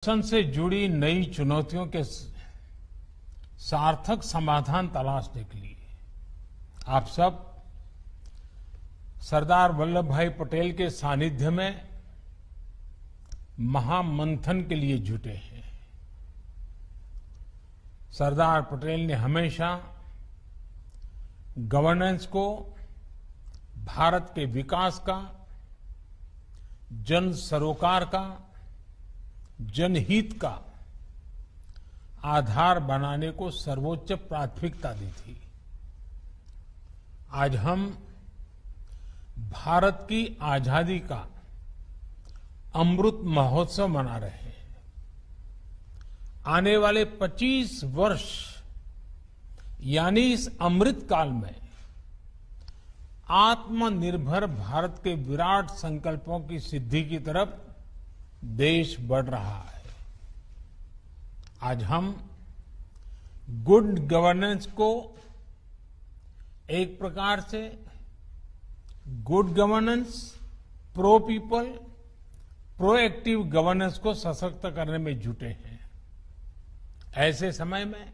शासन से जुड़ी नई चुनौतियों के सार्थक समाधान तलाशने के लिए आप सब सरदार वल्लभ भाई पटेल के सानिध्य में महामंथन के लिए जुटे हैं। सरदार पटेल ने हमेशा गवर्नेंस को भारत के विकास का, जन सरोकार का, जनहित का आधार बनाने को सर्वोच्च प्राथमिकता दी थी। आज हम भारत की आजादी का अमृत महोत्सव मना रहे हैं। आने वाले 25 वर्ष यानी इस अमृत काल में आत्मनिर्भर भारत के विराट संकल्पों की सिद्धि की तरफ देश बढ़ रहा है। आज हम गुड गवर्नेंस को एक प्रकार से good governance, pro people, proactive governance को सशक्त करने में जुटे हैं। ऐसे समय में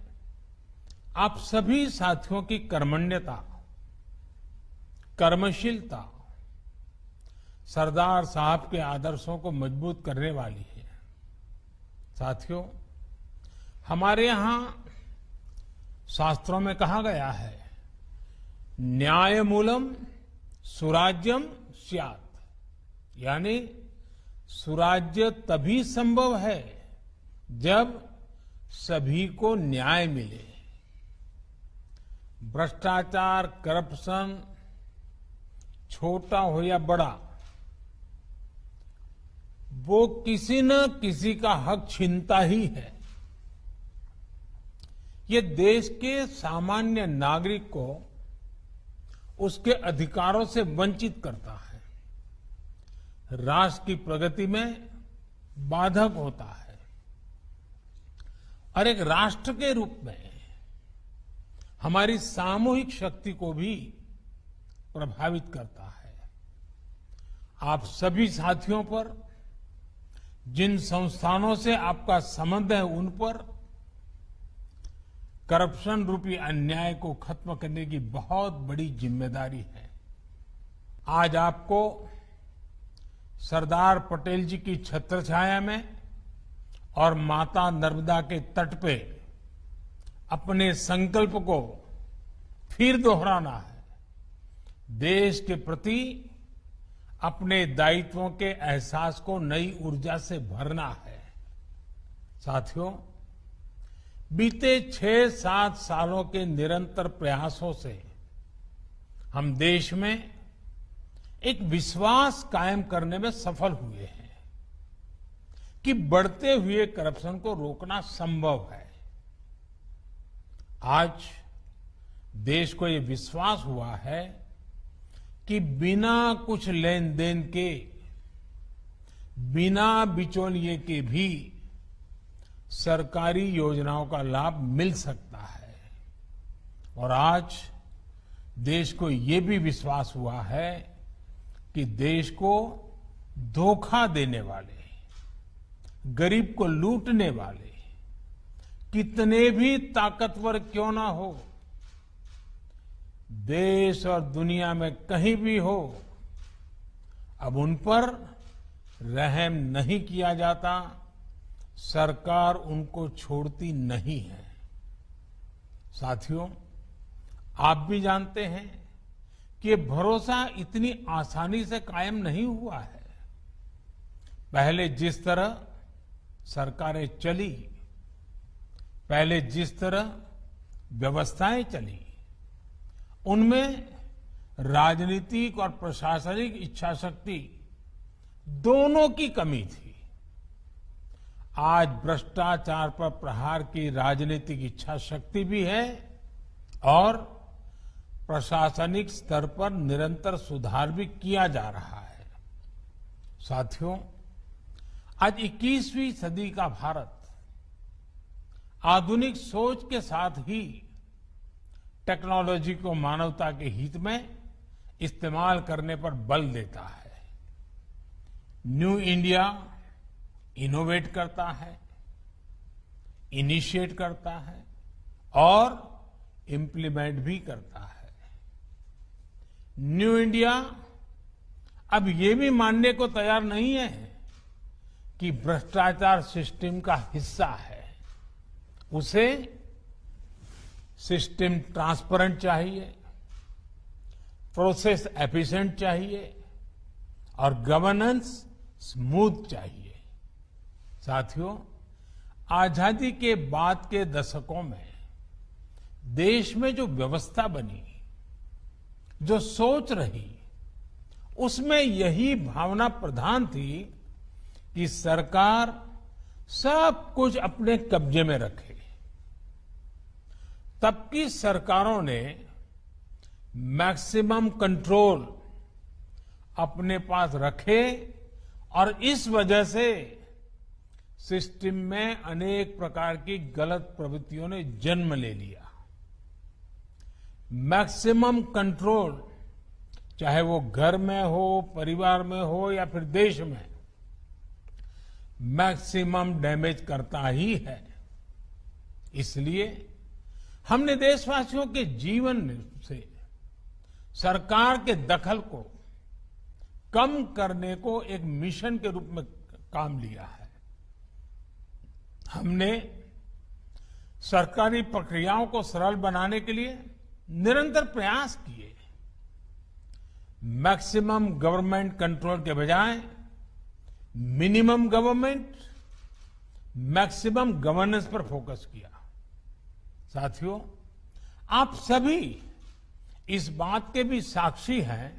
आप सभी साथियों की कर्मण्यता, कर्मशीलता सरदार साहब के आदर्शों को मजबूत करने वाली है। साथियों, हमारे यहां शास्त्रों में कहा गया है, न्यायमूलम सुराज्यम स्यात्, यानी सुराज्य तभी संभव है जब सभी को न्याय मिले। भ्रष्टाचार, करप्शन, छोटा हो या बड़ा, वो किसी न किसी का हक छीनता ही है। ये देश के सामान्य नागरिक को उसके अधिकारों से वंचित करता है, राष्ट्र की प्रगति में बाधक होता है और एक राष्ट्र के रूप में हमारी सामूहिक शक्ति को भी प्रभावित करता है। आप सभी साथियों पर, जिन संस्थानों से आपका संबंध है, उन पर करप्शन रूपी अन्याय को खत्म करने की बहुत बड़ी जिम्मेदारी है। आज आपको सरदार पटेल जी की छत्रछाया में और माता नर्मदा के तट पे अपने संकल्प को फिर दोहराना है। देश के प्रति अपने दायित्वों के एहसास को नई ऊर्जा से भरना है। साथियों, बीते 6-7 सालों के निरंतर प्रयासों से हम देश में एक विश्वास कायम करने में सफल हुए हैं कि बढ़ते हुए करप्शन को रोकना संभव है। आज देश को ये विश्वास हुआ है कि बिना कुछ लेन देन के, बिना बिचौलिए के भी सरकारी योजनाओं का लाभ मिल सकता है। और आज देश को ये भी विश्वास हुआ है कि देश को धोखा देने वाले, गरीब को लूटने वाले कितने भी ताकतवर क्यों ना हो, देश और दुनिया में कहीं भी हो, अब उन पर रहम नहीं किया जाता। सरकार उनको छोड़ती नहीं है। साथियों, आप भी जानते हैं कि ये भरोसा इतनी आसानी से कायम नहीं हुआ है। पहले जिस तरह सरकारें चली, पहले जिस तरह व्यवस्थाएं चली, उनमें राजनीतिक और प्रशासनिक इच्छाशक्ति दोनों की कमी थी। आज भ्रष्टाचार पर प्रहार की राजनीतिक इच्छा शक्ति भी है और प्रशासनिक स्तर पर निरंतर सुधार भी किया जा रहा है। साथियों, आज 21वीं सदी का भारत आधुनिक सोच के साथ ही टेक्नोलॉजी को मानवता के हित में इस्तेमाल करने पर बल देता है। न्यू इंडिया इनोवेट करता है, इनिशिएट करता है और इम्प्लीमेंट भी करता है। न्यू इंडिया अब ये भी मानने को तैयार नहीं है कि भ्रष्टाचार सिस्टम का हिस्सा है। उसे सिस्टम ट्रांसपेरेंट चाहिए, प्रोसेस एफिशिएंट चाहिए और गवर्नेंस स्मूथ चाहिए। साथियों, आजादी के बाद के दशकों में देश में जो व्यवस्था बनी, जो सोच रही, उसमें यही भावना प्रधान थी कि सरकार सब कुछ अपने कब्जे में रखे। तब की सरकारों ने मैक्सिमम कंट्रोल अपने पास रखे और इस वजह से सिस्टम में अनेक प्रकार की गलत प्रवृत्तियों ने जन्म ले लिया। मैक्सिमम कंट्रोल, चाहे वो घर में हो, परिवार में हो या फिर देश में, मैक्सिमम डैमेज करता ही है। इसलिए हमने देशवासियों के जीवन से सरकार के दखल को कम करने को एक मिशन के रूप में काम लिया है। हमने सरकारी प्रक्रियाओं को सरल बनाने के लिए निरंतर प्रयास किए। मैक्सिमम गवर्नमेंट कंट्रोल के बजाय मिनिमम गवर्नमेंट, मैक्सिमम गवर्नेंस पर फोकस किया। साथियों, आप सभी इस बात के भी साक्षी हैं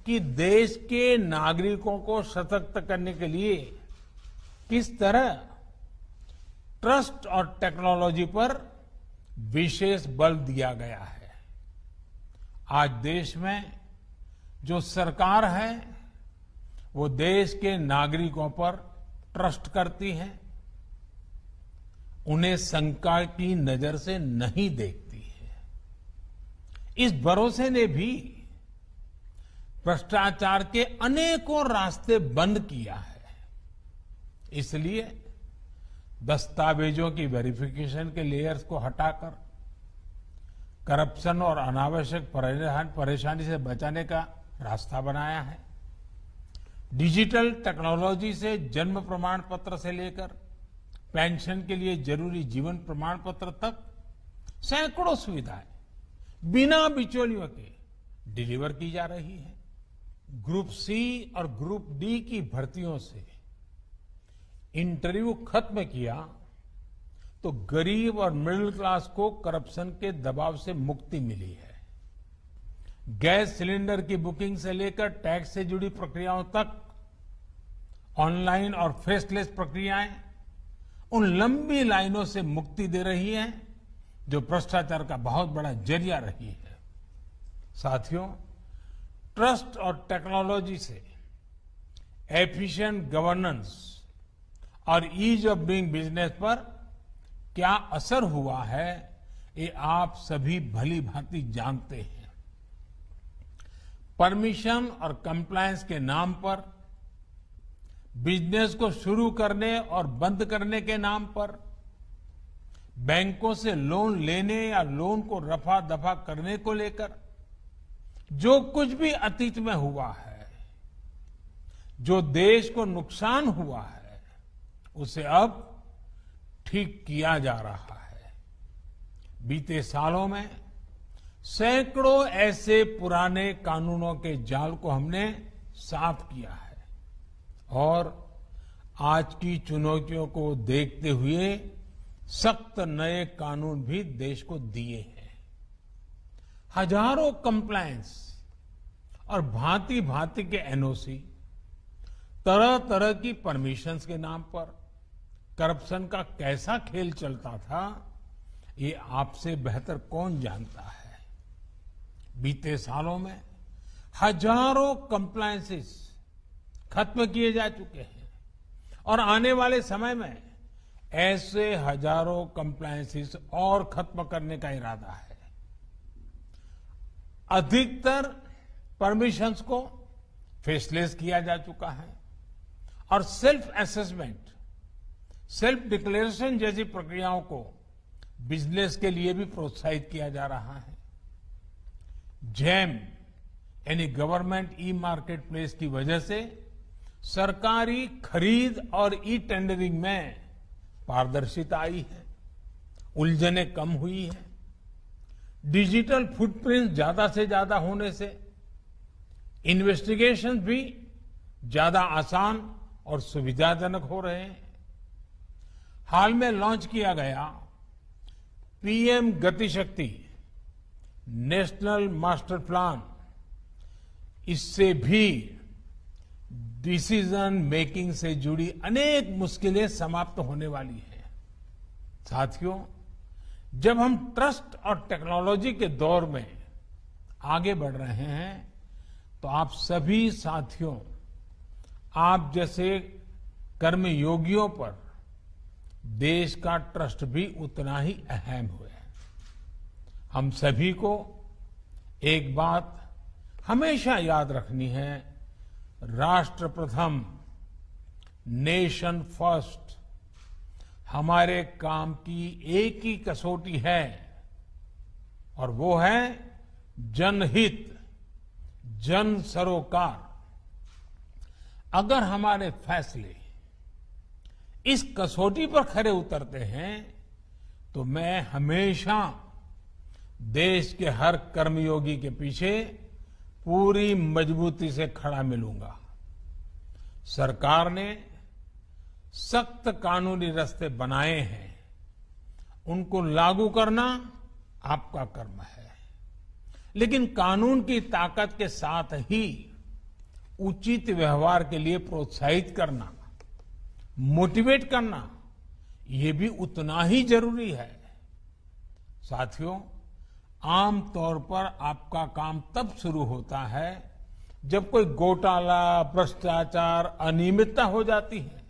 कि देश के नागरिकों को सशक्त करने के लिए किस तरह ट्रस्ट और टेक्नोलॉजी पर विशेष बल दिया गया है। आज देश में जो सरकार है वो देश के नागरिकों पर ट्रस्ट करती है, उन्हें शंका की नजर से नहीं देखती है। इस भरोसे ने भी भ्रष्टाचार के अनेकों रास्ते बंद किया है। इसलिए दस्तावेजों की वेरिफिकेशन के लेयर्स को हटाकर करप्शन और अनावश्यक परेशानी से बचाने का रास्ता बनाया है। डिजिटल टेक्नोलॉजी से जन्म प्रमाण पत्र से लेकर पेंशन के लिए जरूरी जीवन प्रमाण पत्र तक सैकड़ों सुविधाएं बिना बिचौलियों के डिलीवर की जा रही है। ग्रुप सी और ग्रुप डी की भर्तियों से इंटरव्यू खत्म किया तो गरीब और मिडिल क्लास को करप्शन के दबाव से मुक्ति मिली है। गैस सिलेंडर की बुकिंग से लेकर टैक्स से जुड़ी प्रक्रियाओं तक ऑनलाइन और फेसलेस प्रक्रियाएं उन लंबी लाइनों से मुक्ति दे रही है जो भ्रष्टाचार का बहुत बड़ा जरिया रही है। साथियों, ट्रस्ट और टेक्नोलॉजी से एफिशिएंट गवर्नेंस और ईज ऑफ डूइंग बिजनेस पर क्या असर हुआ है, ये आप सभी भली भांति जानते हैं। परमिशन और कंप्लायंस के नाम पर, बिजनेस को शुरू करने और बंद करने के नाम पर, बैंकों से लोन लेने या लोन को रफा दफा करने को लेकर जो कुछ भी अतीत में हुआ है, जो देश को नुकसान हुआ है, उसे अब ठीक किया जा रहा है। बीते सालों में सैकड़ों ऐसे पुराने कानूनों के जाल को हमने साफ किया है और आज की चुनौतियों को देखते हुए सख्त नए कानून भी देश को दिए हैं। हजारों कंप्लायंस और भांति भांति के एनओसी, तरह तरह की परमिशंस के नाम पर करप्शन का कैसा खेल चलता था, ये आपसे बेहतर कौन जानता है। बीते सालों में हजारों कंप्लायंसेस खत्म किए जा चुके हैं और आने वाले समय में ऐसे हजारों कंप्लायंसेस और खत्म करने का इरादा है। अधिकतर परमिशंस को फेसलेस किया जा चुका है और सेल्फ असेसमेंट, सेल्फ डिक्लेरेशन जैसी प्रक्रियाओं को बिजनेस के लिए भी प्रोत्साहित किया जा रहा है। जैम यानी गवर्नमेंट ई मार्केट प्लेस की वजह से सरकारी खरीद और ई टेंडरिंग में पारदर्शिता आई है, उलझनें कम हुई है। डिजिटल फुटप्रिंट ज्यादा से ज्यादा होने से इन्वेस्टिगेशन भी ज्यादा आसान और सुविधाजनक हो रहे हैं। हाल में लॉन्च किया गया PM Gatishakti national master plan, इससे भी डिसीजन मेकिंग से जुड़ी अनेक मुश्किलें समाप्त होने वाली हैं। साथियों, जब हम ट्रस्ट और टेक्नोलॉजी के दौर में आगे बढ़ रहे हैं तो आप सभी साथियों, आप जैसे कर्मयोगियों पर देश का ट्रस्ट भी उतना ही अहम है। हम सभी को एक बात हमेशा याद रखनी है, राष्ट्र प्रथम, नेशन फर्स्ट हमारे काम की एक ही कसौटी है और वो है जनहित, जन सरोकार। अगर हमारे फैसले इस कसौटी पर खरे उतरते हैं तो मैं हमेशा देश के हर कर्मयोगी के पीछे पूरी मजबूती से खड़ा मिलूंगा। सरकार ने सख्त कानूनी रास्ते बनाए हैं, उनको लागू करना आपका कर्म है, लेकिन कानून की ताकत के साथ ही उचित व्यवहार के लिए प्रोत्साहित करना, मोटिवेट करना, ये भी उतना ही जरूरी है। साथियों, आमतौर पर आपका काम तब शुरू होता है जब कोई घोटाला, भ्रष्टाचार, अनियमितता हो जाती है।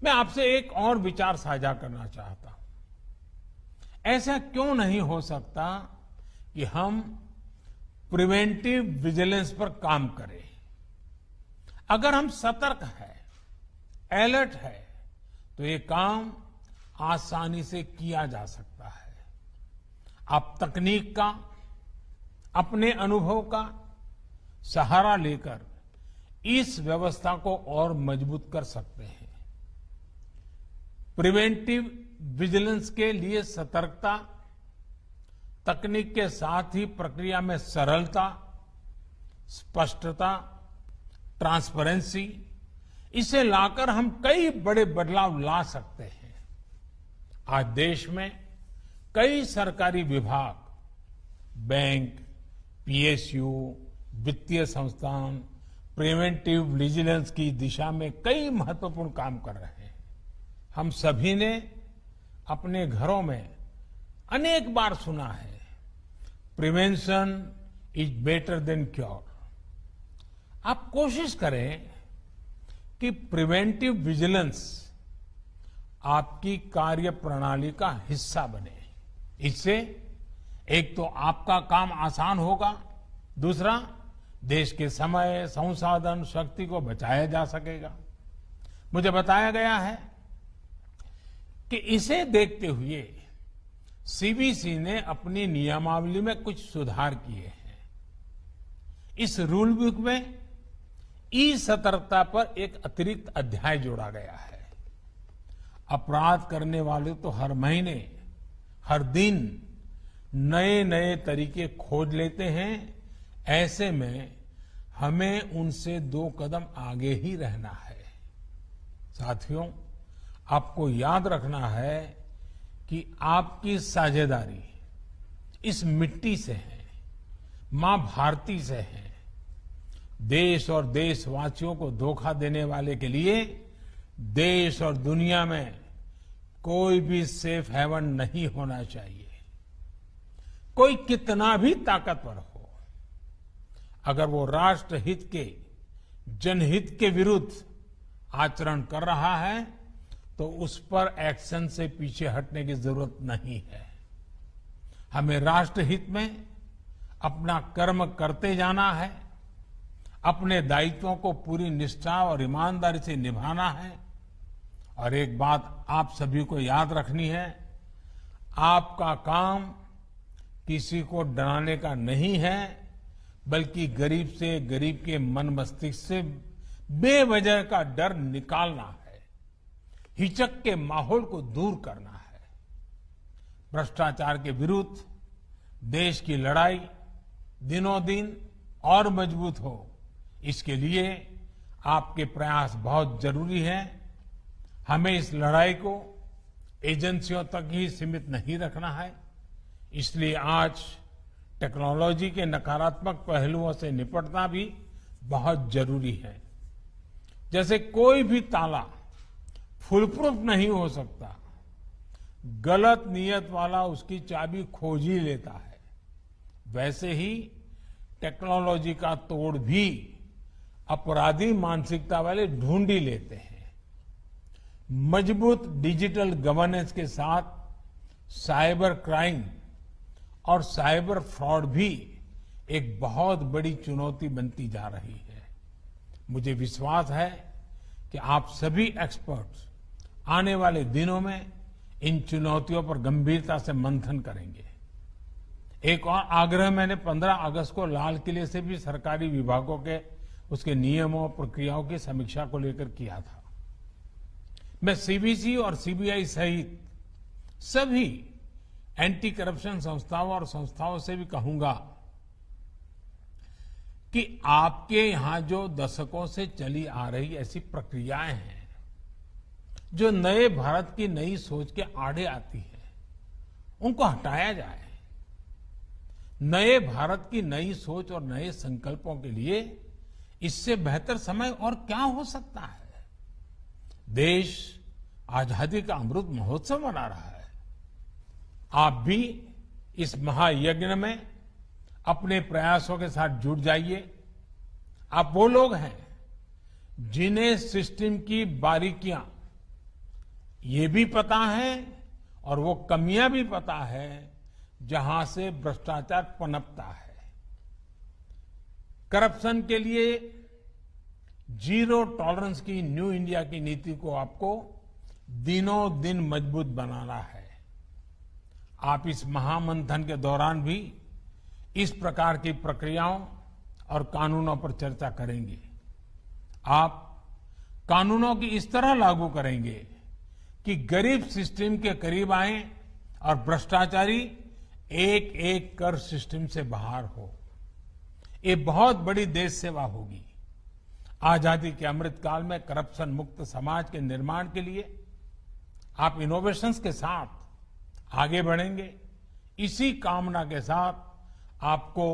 मैं आपसे एक और विचार साझा करना चाहता हूं। ऐसा क्यों नहीं हो सकता कि हम प्रिवेंटिव विजिलेंस पर काम करें? अगर हम सतर्क हैं, अलर्ट है, तो ये काम आसानी से किया जा सकता है। आप तकनीक का, अपने अनुभव का सहारा लेकर इस व्यवस्था को और मजबूत कर सकते हैं। प्रिवेंटिव विजिलेंस के लिए सतर्कता, तकनीक के साथ ही प्रक्रिया में सरलता, स्पष्टता, ट्रांसपेरेंसी, इसे लाकर हम कई बड़े बदलाव ला सकते हैं। आज देश में कई सरकारी विभाग, बैंक, पीएसयू, वित्तीय संस्थान प्रिवेंटिव विजिलेंस की दिशा में कई महत्वपूर्ण काम कर रहे हैं। हम सभी ने अपने घरों में अनेक बार सुना है, prevention is better than cure. आप कोशिश करें कि प्रिवेंटिव विजिलेंस आपकी कार्य प्रणाली का हिस्सा बने। इससे एक तो आपका काम आसान होगा, दूसरा देश के समय, संसाधन, शक्ति को बचाया जा सकेगा। मुझे बताया गया है कि इसे देखते हुए सीबीसी ने अपनी नियमावली में कुछ सुधार किए हैं। इस रूल बुक में ई सतर्कता पर एक अतिरिक्त अध्याय जोड़ा गया है। अपराध करने वाले तो हर महीने, हर दिन नए नए तरीके खोज लेते हैं। ऐसे में हमें उनसे 2 कदम आगे ही रहना है। साथियों, आपको याद रखना है कि आपकी साझेदारी इस मिट्टी से है, मां भारती से है। देश और देशवासियों को धोखा देने वाले के लिए देश और दुनिया में कोई भी सेफ हेवन नहीं होना चाहिए। कोई कितना भी ताकतवर हो, अगर वो राष्ट्र हित के, जनहित के विरुद्ध आचरण कर रहा है तो उस पर एक्शन से पीछे हटने की जरूरत नहीं है। हमें राष्ट्र हित में अपना कर्म करते जाना है, अपने दायित्वों को पूरी निष्ठा और ईमानदारी से निभाना है। और एक बात आप सभी को याद रखनी है, आपका काम किसी को डराने का नहीं है, बल्कि गरीब से गरीब के मन मस्तिष्क से बेवजह का डर निकालना है, हिचक के माहौल को दूर करना है। भ्रष्टाचार के विरुद्ध देश की लड़ाई दिनों दिन और मजबूत हो, इसके लिए आपके प्रयास बहुत जरूरी हैं। हमें इस लड़ाई को एजेंसियों तक ही सीमित नहीं रखना है। इसलिए आज टेक्नोलॉजी के नकारात्मक पहलुओं से निपटना भी बहुत जरूरी है। जैसे कोई भी ताला फुलप्रूफ नहीं हो सकता, गलत नीयत वाला उसकी चाबी खोज ही लेता है, वैसे ही टेक्नोलॉजी का तोड़ भी अपराधी मानसिकता वाले ढूंढ ही लेते हैं। मजबूत डिजिटल गवर्नेंस के साथ साइबर क्राइम और साइबर फ्रॉड भी एक बहुत बड़ी चुनौती बनती जा रही है। मुझे विश्वास है कि आप सभी एक्सपर्ट्स आने वाले दिनों में इन चुनौतियों पर गंभीरता से मंथन करेंगे। एक और आग्रह मैंने 15 अगस्त को लाल किले से भी सरकारी विभागों के उसके नियमों प्रक्रियाओं की समीक्षा को लेकर किया था। मैं सीवीसी और सीबीआई सहित सभी एंटी करप्शन संस्थाओं और संस्थाओं से भी कहूंगा कि आपके यहां जो दशकों से चली आ रही ऐसी प्रक्रियाएं हैं जो नए भारत की नई सोच के आड़े आती है, उनको हटाया जाए। नए भारत की नई सोच और नए संकल्पों के लिए इससे बेहतर समय और क्या हो सकता है। देश आजादी का अमृत महोत्सव मना रहा है। आप भी इस महायज्ञ में अपने प्रयासों के साथ जुट जाइए। आप वो लोग हैं जिन्हें सिस्टम की बारीकियां ये भी पता है और वो कमियां भी पता है जहां से भ्रष्टाचार पनपता है। करप्शन के लिए जीरो टॉलरेंस की न्यू इंडिया की नीति को आपको दिनों दिन मजबूत बनाना है। आप इस महामंथन के दौरान भी इस प्रकार की प्रक्रियाओं और कानूनों पर चर्चा करेंगे। आप कानूनों की इस तरह लागू करेंगे कि गरीब सिस्टम के करीब आए और भ्रष्टाचारी एक एक कर सिस्टम से बाहर हो। ये बहुत बड़ी देश सेवा होगी। आजादी के अमृत काल में करप्शन मुक्त समाज के निर्माण के लिए आप इनोवेशंस के साथ आगे बढ़ेंगे। इसी कामना के साथ आपको